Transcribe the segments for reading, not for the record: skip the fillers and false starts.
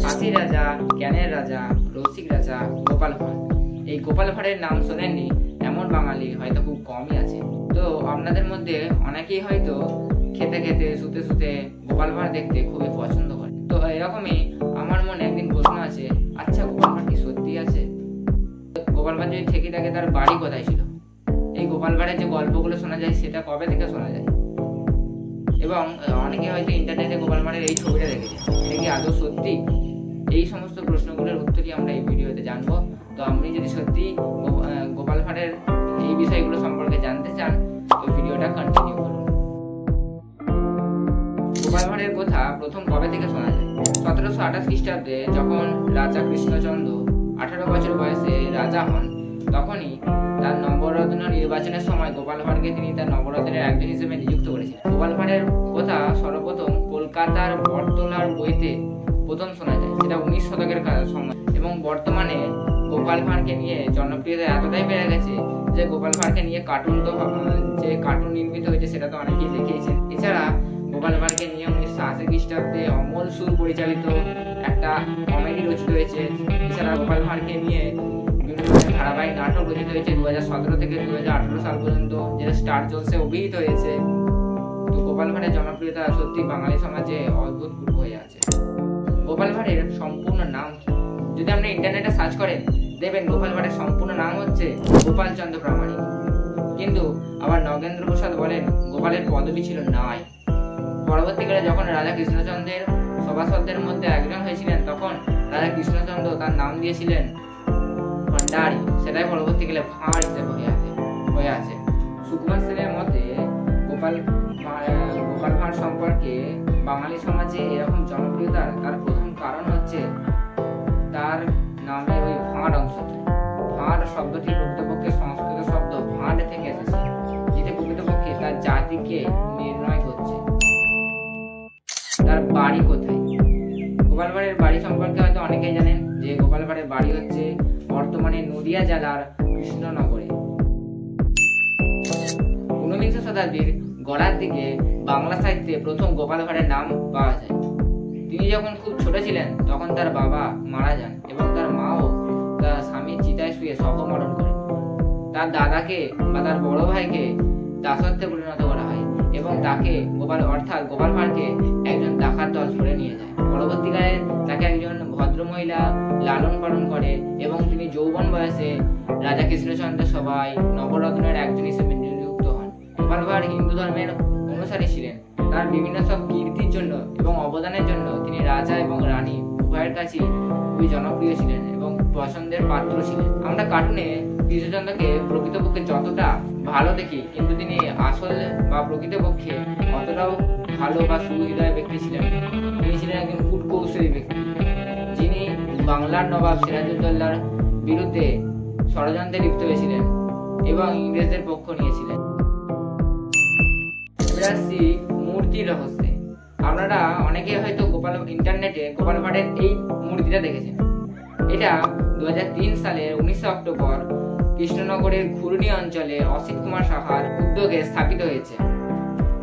হাসির রাজা, জ্ঞানের রাজা, রসিক রাজা গোপাল ভাঁড়। এই গোপাল ভাঁড়ের নাম শোনেননি এমন বাঙালি হয়তো খুব কমই আছে। তো আপনাদের মধ্যে অনেকেই হয়তো খেতে খেতে শুতে শুতে গোপাল ভাঁড় দেখতে খুবই পছন্দ করে। তো এরকমই আমার মনে একদিন প্রশ্ন আছে, আচ্ছা গোপাল ভাঁড় কি সত্যি আছে? গোপাল ভাঁড় যদি থেকে থাকে তার বাড়ি কোথায় ছিল? এই গোপাল ভাঁড়ের যে গল্পগুলো শোনা যায় সেটা কবে থেকে শোনা যায়? এবং অনেকে হয়তো ইন্টারনেটে গোপাল ভাঁড়ের এই ছবিটা দেখেছে, এটা কি আদৌ সত্যি? এই সমস্ত প্রশ্নগুলোর উত্তরই আমরা এই ভিডিওতে জানবো। তো আপনি যদি সত্যি গোপাল ভাঁড়ের এই বিষয়গুলো সম্পর্কে জানতে চান তো ভিডিওটা কন্টিনিউ করুন। গোপাল ভাঁড়ের কথা প্রথম কবে থেকে শোনা যায়? 1728 খ্রিস্টাব্দে যখন রাজা কৃষ্ণচন্দ্র 18 বছর বয়সে রাজা হন, তখনই তার নবরত্ন নির্বাচনের সময় গোপাল ভাঁড়কে তিনি তার নবরত্নের একজন হিসেবে নিযুক্ত করেছিলেন। গোপাল ভাঁড়ের কথা সর্বপ্রথম কলকাতার বটতলার বইতে প্রথম শোনা যায়, সেটা 19 শতকের সময়। এবং বর্তমানে গোপাল ভাঁড়কে নিয়ে জনপ্রিয়তা এতটাই বেড়ে গেছে যে গোপাল ভাঁড়কে নিয়ে কার্টুন তো যে কার্টুন নির্মিত হয়েছে সেটা তো অনেকেই দেখেইছেন। এছাড়া গোপাল ভাঁড়কে নিয়ে 1980 খ্রিস্টাব্দে অমল সুর পরিচালিত একটা কমেডি রচিত হয়েছে। এছাড়া গোপাল ভাঁড়কে নিয়ে বিভিন্ন ধারাবাহিক নাটক রচিত হয়েছে 2017 থেকে 2018 সাল পর্যন্ত, যেটা স্টার জলসে অভিনীত হয়েছে। তো গোপাল ভাঁড়ের জনপ্রিয়তা সত্যি বাঙালি সমাজে অভূতপূর্ব হয়ে আছে। গোপাল ভাঁড়ের সম্পূর্ণ নাম কি? যদি আপনি ইন্টারনেটে সার্চ করেন দেখবেন গোপাল ভাঁড়ের সম্পূর্ণ নাম হচ্ছে গোপাল চন্দ্র প্রামাণিক। কিন্তু আবার নগেন্দ্র প্রসাদ বলেন গোপালের পদবী ছিল নাই। পরবর্তীকালে যখন রাজা কৃষ্ণচন্দ্রের সভাসদদের মধ্যে একজন হয়েছিলেন তখন রাজা কৃষ্ণচন্দ্র তার নাম দিয়েছিলেন ভান্ডারী, সেটাই পরবর্তীকালে ভাঁড় হিসেবে হয়ে আছে। সুকুমার সেনের মতে গোপাল ভাঁড় সম্পর্কে বাঙালি সমাজে এরকম জনপ্রিয়তার তার প্রথম কারণ হচ্ছে তার নামের ওই ভাঁড় অংশটি। ভাঁড় শব্দটি প্রকৃতপক্ষে সংস্কৃত শব্দ ভাঁড় থেকে এসেছে, যেটা প্রকৃতপক্ষে তার জাতিকে নির্ণয় করছে। তার বাড়ি কোথায়? গোপাল ভাঁড়ের বাড়ি সম্পর্কে হয়তো অনেকেই জানেন যে গোপাল ভাঁড়ের বাড়ি হচ্ছে বর্তমানে নদিয়া জেলার কৃষ্ণনগরে। 19 শতাব্দীর গড়ার দিকে বাংলা সাহিত্যে প্রথম গোপাল ভাঁড়ের নাম পাওয়া যায়। তিনি যখন খুব ছোট ছিলেন তখন তার বাবা মারা যান এবং তার মাও তার স্বামীর চিতায় শুয়ে সহমরণ করেন। তার দাদাকে বা তার বড় ভাইকে দাসত্বে পরিণত করা হয় এবং তাকে গোপাল ভাঁড়কে একজন ডাকাত দল ধরে নিয়ে যায়। পরবর্তীকালে তাকে একজন ভদ্র মহিলা লালন পালন করে এবং তিনি যৌবন বয়সে রাজা কৃষ্ণচন্দ্রের সভায় নবরত্নের একজন হিসেবে নিযুক্ত হন। গোপাল ভাঁড় হিন্দু ধর্মের অনুসারী ছিলেন। তার বিভিন্ন সব কীর্তির জন্য এবং অবদানের জন্য তিনি রাজা এবং রানী উভয়ের কাছে খুবই জনপ্রিয় ছিলেন এবং পছন্দের পাত্র ছিলেন। আমরা কার্টুনে কৃষ্ণচন্দ্রকে প্রকৃতপক্ষে যতটা ভালো দেখি, কিন্তু তিনি আসল বা প্রকৃতপক্ষে অতটাও ভালো বা সুহৃদয় ব্যক্তি ছিলেন। তিনি ছিলেন একজন কূটকৌশলী ব্যক্তি, যিনি বাংলার নবাব সিরাজউদ্দৌলার বিরুদ্ধে ষড়যন্ত্রে লিপ্ত হয়েছিলেন এবং ইংরেজদের পক্ষ নিয়েছিলেন। মূর্তির রহস্যে আপনারা অনেকে হয়তো ইন্টারনেটে গোপাল ভাঁড়ের এই মূর্তিটা দেখেছেন। এটা 2003 সালের 19 অক্টোবর কৃষ্ণনগরের ঘূর্ণি অঞ্চলে অসিত কুমার সাহার উদ্যোগে স্থাপিত হয়েছে।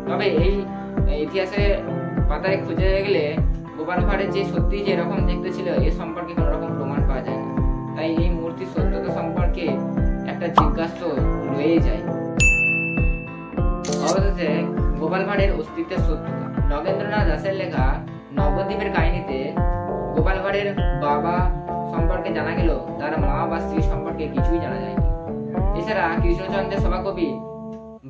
তবে এই ইতিহাসের পাতায় খুঁজে গেলে গোপাল ভাঁড়ের যে সত্যি যে এরকম দেখতে ছিল এ সম্পর্কে কোনো রকম প্রমাণ পাওয়া যায় না। তাই এই মূর্তির সত্যতা সম্পর্কে একটা জিজ্ঞাসা রয়ে যায়। অবশেষে গোপাল ভাঁড়ের অস্তিত্বের সত্যতা। নগেন্দ্রনাথ দাসের লেখা নবদ্বীপের কাহিনীতে গোপাল ভাঁড়ের বাবা সম্পর্কে জানা গেল, তার মা বা স্ত্রী সম্পর্কে কিছুই জানা যায়নি। এছাড়া কৃষ্ণচন্দ্রের সভাকবি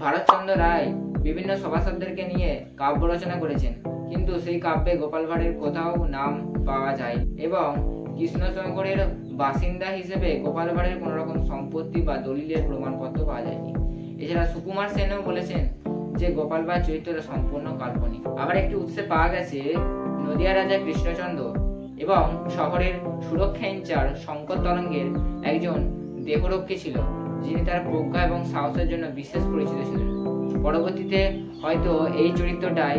ভারতচন্দ্র রায় বিভিন্ন সভাসদদেরকে নিয়ে কাব্য রচনা করেছেন, কিন্তু সেই কাব্যে গোপাল ভাঁড়ের কোথাও নাম পাওয়া যায় এবং কৃষ্ণনগরের বাসিন্দা হিসেবে গোপাল ভাঁড়ের কোন রকম সম্পত্তি বা দলিলের প্রমাণপত্র পাওয়া যায়নি। এছাড়া সুকুমার সেনও বলেছেন যে গোপাল ভাঁড় চরিত্রটা সম্পূর্ণ কাল্পনিক। আবার একটি উৎসে পাওয়া গেছে নদিয়া রাজা কৃষ্ণচন্দ্র এবং শহরের সুরক্ষা ইনচার্জ শঙ্কর তরঙ্গের একজন দেহরক্ষী ছিল, যিনি তার প্রজ্ঞা এবং সাহসের জন্য বিশেষ পরিচিত ছিলেন। পরবর্তীতে হয়তো এই চরিত্রটাই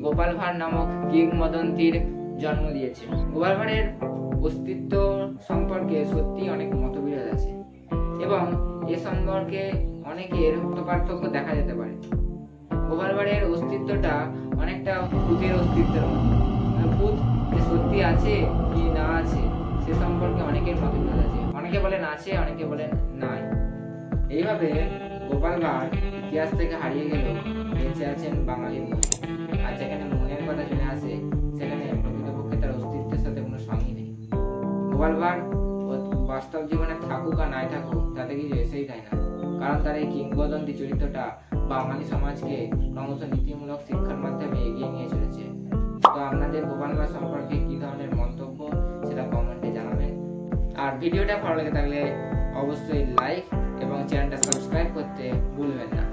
গোপাল ভাঁড় নামক কিংবদন্তির জন্ম দিয়েছে। গোপাল ভাঁড়ের অস্তিত্ব সম্পর্কে সত্যি অনেক মতবিরোধ আছে এবং এ সম্পর্কে অনেকের মতপার্থক্য দেখা যেতে পারে। গোপাল ভাঁড়ের অস্তিত্বটা অনেকটা ভূতের অস্তিত্বের মতো। ভূত যে সত্যি আছে কি না আছে সে সম্পর্কে অনেকের মতভেদ আছে। অনেকে বলেন আছে, অনেকে বলেন নাই। এইভাবে গোপাল ভাঁড় ইতিহাস থেকে হারিয়ে গেলেও বেঁচে আছেন বাঙালির মনে। আর যেখানে মনের কথা চলে আসে সেখানে প্রকৃতপক্ষে তার অস্তিত্বের সাথে কোনো সঙ্গই নেই। গোপাল ভাঁড় বাস্তব জীবনে থাকুক আর নাই থাকুক তাতে কিছু এসেই যায় না, কারণ তার এই কিংবদন্তি চরিত্রটা বাঙালি সমাজকে ক্রমশ নীতিমূলক শিক্ষার মাধ্যমে এগিয়ে নিয়ে চলেছে। তো আপনাদের গোপাল ভাঁড় সম্পর্কে কি ধরনের মন্তব্য সেটা কমেন্টে জানাবেন। আর ভিডিওটা ভালো লেগে থাকলে অবশ্যই লাইক এবং চ্যানেলটা সাবস্ক্রাইব করতে ভুলবেন না।